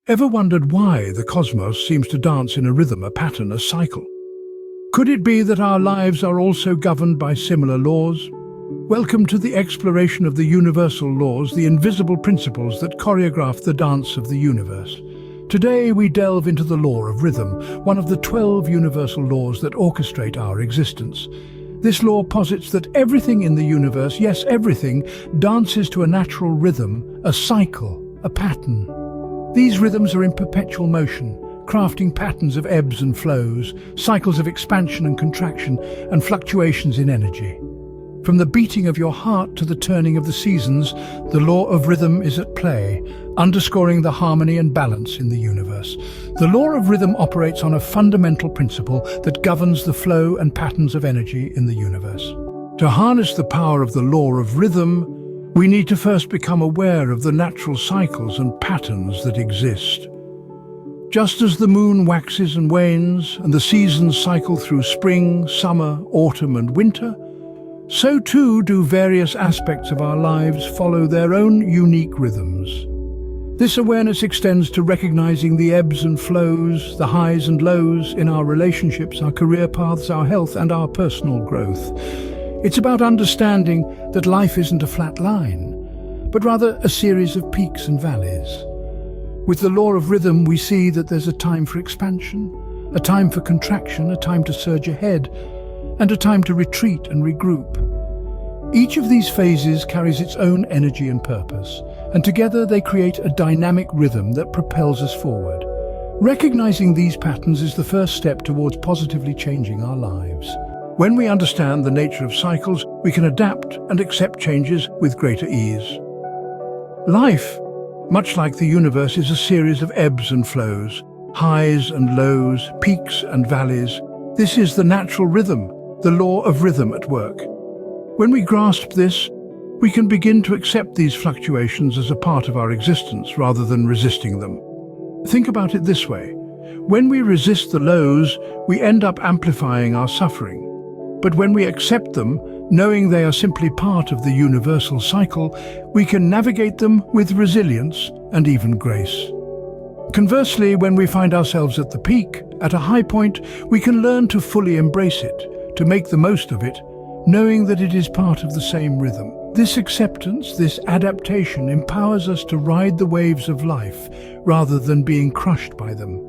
Ever wondered why the cosmos seems to dance in a rhythm, a pattern, a cycle? Could it be that our lives are also governed by similar laws? Welcome to the exploration of the universal laws, the invisible principles that choreograph the dance of the universe. Today we delve into the law of rhythm, one of the 12 universal laws that orchestrate our existence. This law posits that everything in the universe, yes, everything, dances to a natural rhythm, a cycle, a pattern. These rhythms are in perpetual motion, crafting patterns of ebbs and flows, cycles of expansion and contraction, and fluctuations in energy. From the beating of your heart to the turning of the seasons, the law of rhythm is at play, underscoring the harmony and balance in the universe. The law of rhythm operates on a fundamental principle that governs the flow and patterns of energy in the universe. To harness the power of the law of rhythm, we need to first become aware of the natural cycles and patterns that exist. Just as the moon waxes and wanes, and the seasons cycle through spring, summer, autumn, and winter, so too do various aspects of our lives follow their own unique rhythms. This awareness extends to recognizing the ebbs and flows, the highs and lows in our relationships, our career paths, our health, and our personal growth. It's about understanding that life isn't a flat line, but rather a series of peaks and valleys. With the law of rhythm, we see that there's a time for expansion, a time for contraction, a time to surge ahead, and a time to retreat and regroup. Each of these phases carries its own energy and purpose, and together they create a dynamic rhythm that propels us forward. Recognizing these patterns is the first step towards positively changing our lives. When we understand the nature of cycles, we can adapt and accept changes with greater ease. Life, much like the universe, is a series of ebbs and flows, highs and lows, peaks and valleys. This is the natural rhythm, the law of rhythm at work. When we grasp this, we can begin to accept these fluctuations as a part of our existence rather than resisting them. Think about it this way. When we resist the lows, we end up amplifying our suffering. But when we accept them, knowing they are simply part of the universal cycle, we can navigate them with resilience and even grace. Conversely, when we find ourselves at the peak, at a high point, we can learn to fully embrace it, to make the most of it, knowing that it is part of the same rhythm. This acceptance, this adaptation, empowers us to ride the waves of life rather than being crushed by them.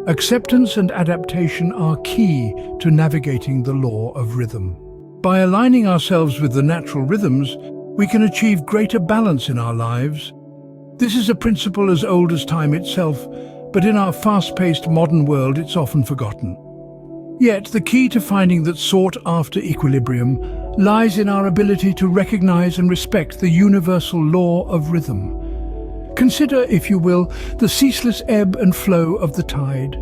Acceptance and adaptation are key to navigating the law of rhythm. By aligning ourselves with the natural rhythms, we can achieve greater balance in our lives. This is a principle as old as time itself, but in our fast-paced modern world it's often forgotten. Yet the key to finding that sought-after equilibrium lies in our ability to recognize and respect the universal law of rhythm. Consider, if you will, the ceaseless ebb and flow of the tide.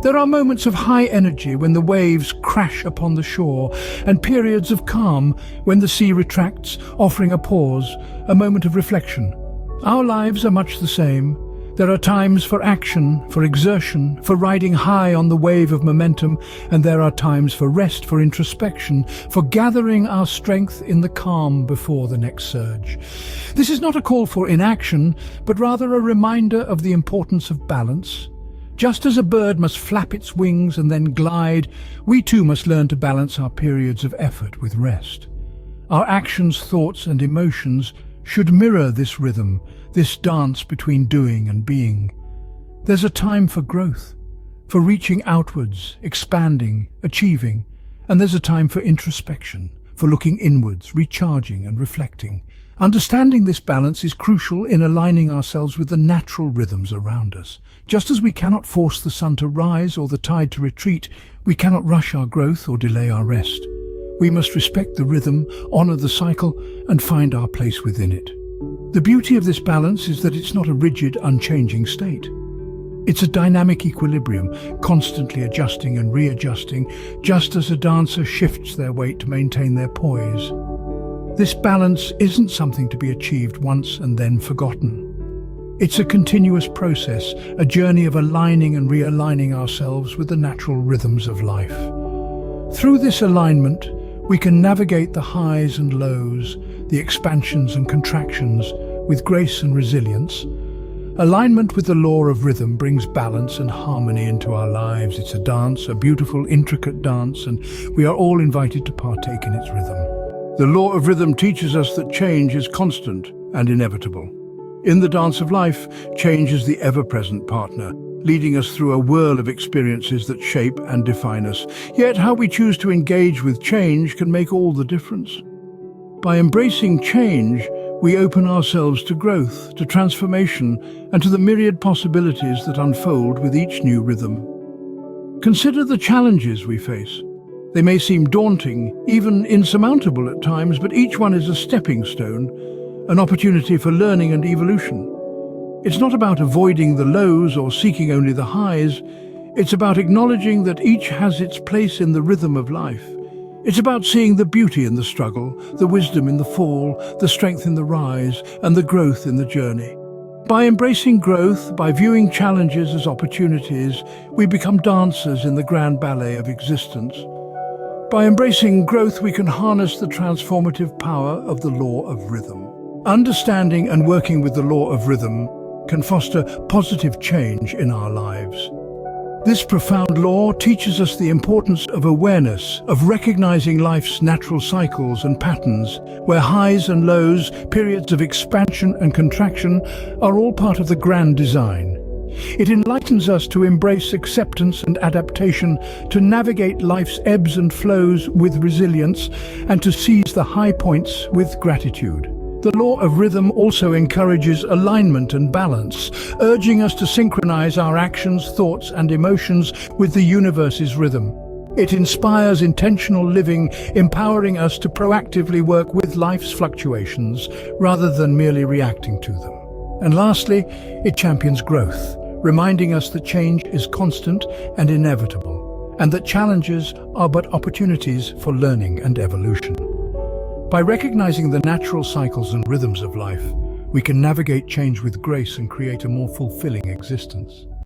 There are moments of high energy when the waves crash upon the shore, and periods of calm when the sea retracts, offering a pause, a moment of reflection. Our lives are much the same. There are times for action, for exertion, for riding high on the wave of momentum, and there are times for rest, for introspection, for gathering our strength in the calm before the next surge. This is not a call for inaction, but rather a reminder of the importance of balance. Just as a bird must flap its wings and then glide, we too must learn to balance our periods of effort with rest. Our actions, thoughts, and emotions should mirror this rhythm, this dance between doing and being. There's a time for growth, for reaching outwards, expanding, achieving, and there's a time for introspection, for looking inwards, recharging and reflecting. Understanding this balance is crucial in aligning ourselves with the natural rhythms around us. Just as we cannot force the sun to rise or the tide to retreat, we cannot rush our growth or delay our rest. We must respect the rhythm, honor the cycle, and find our place within it. The beauty of this balance is that it's not a rigid, unchanging state. It's a dynamic equilibrium, constantly adjusting and readjusting, just as a dancer shifts their weight to maintain their poise. This balance isn't something to be achieved once and then forgotten. It's a continuous process, a journey of aligning and realigning ourselves with the natural rhythms of life. Through this alignment, we can navigate the highs and lows, the expansions and contractions with grace and resilience, Alignment with the law of rhythm brings balance and harmony into our lives. It's a dance, a beautiful, intricate dance, and we are all invited to partake in its rhythm. The law of rhythm teaches us that change is constant and inevitable. In the dance of life, change is the ever-present partner, leading us through a whirl of experiences that shape and define us. Yet how we choose to engage with change can make all the difference. By embracing change, we open ourselves to growth, to transformation, and to the myriad possibilities that unfold with each new rhythm. Consider the challenges we face. They may seem daunting, even insurmountable at times, but each one is a stepping stone, an opportunity for learning and evolution. It's not about avoiding the lows or seeking only the highs. It's about acknowledging that each has its place in the rhythm of life. It's about seeing the beauty in the struggle, the wisdom in the fall, the strength in the rise, and the growth in the journey. By embracing growth, by viewing challenges as opportunities, we become dancers in the grand ballet of existence. By embracing growth, we can harness the transformative power of the law of rhythm. Understanding and working with the law of rhythm can foster positive change in our lives. This profound law teaches us the importance of awareness, of recognizing life's natural cycles and patterns, where highs and lows, periods of expansion and contraction, are all part of the grand design. It enlightens us to embrace acceptance and adaptation, to navigate life's ebbs and flows with resilience, and to seize the high points with gratitude. The law of rhythm also encourages alignment and balance, urging us to synchronize our actions, thoughts, and emotions with the universe's rhythm. It inspires intentional living, empowering us to proactively work with life's fluctuations rather than merely reacting to them. And lastly, it champions growth, reminding us that change is constant and inevitable, and that challenges are but opportunities for learning and evolution. By recognizing the natural cycles and rhythms of life, we can navigate change with grace and create a more fulfilling existence.